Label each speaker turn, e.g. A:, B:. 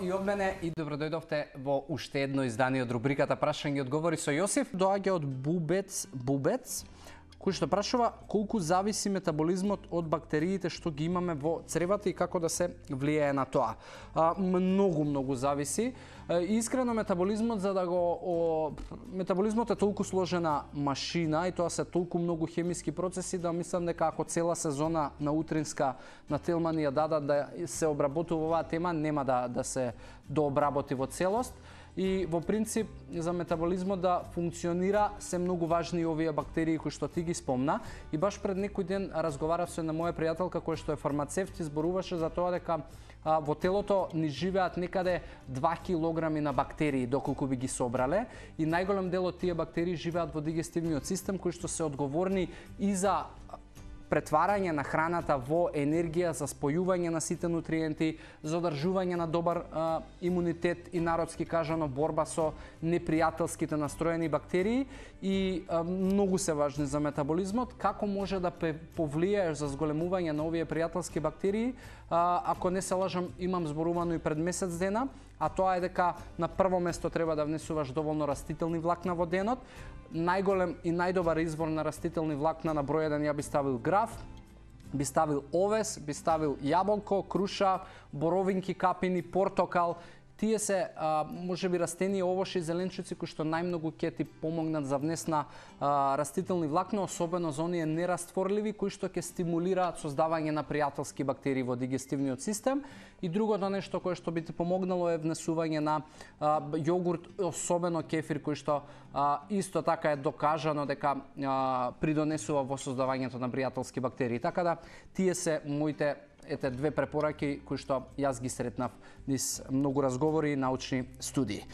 A: И од мене и добродојдовте во уште едно издание од рубриката Прашање и одговори со Јосиф. Доаѓа од Бубец, кој што прашува колку зависи метаболизмот од бактериите што ги имаме во цревата и како да се влијае на тоа. Многу зависи. Искрено метаболизмот метаболизмот е толку сложена машина и тоа се толку многу хемиски процеси да мислам дека ако цела сезона на утринска на Телма ни ја дадат да се обработува оваа тема, нема да се дообработи во целост. И во принцип за метаболизмот да функционира се многу важни овие бактерии кои што ти ги спомна. И баш пред некој ден разговарав со една моја пријателка која што е фармацевт и зборуваше за тоа дека во телото ни живеат некаде 2 килограми на бактерии доколку би ги собрале и најголем дел од тие бактерии живеат во дигестивниот систем кои што се одговорни и за претварање на храната во енергија, за спојување на сите нутриенти, за одржување на добар имунитет и народски кажано борба со непријателските настроени бактерии и многу се важни за метаболизмот. Како може да повлијаеш за зголемување на овие пријателски бактерии? Ако не се лажам, имам зборувано и пред месец дена, а тоа е дека на прво место треба да внесуваш доволно растителни влакна во денот. Најголем и најдобар извор на растителни влакна на број 1 ја би ставил граф, би ставил овес, би ставил јаболко, круша, боровинки, капини, портокал. Тие се можеби растени овоши и зеленчуци кои што најмногу ќе ти помогнат за внес на растителни влакна, особено за оние нерастворливи кои што ќе стимулираат создавање на пријателски бактерии во дигестивниот систем. И другото нешто кое што би ти помогнало е внесување на јогурт, особено кефир кој што исто така е докажано дека придонесува во создавањето на пријателски бактерии. Така да тие се моите две препораки кои што јас ги сретнав низ многу разговори и научни студии.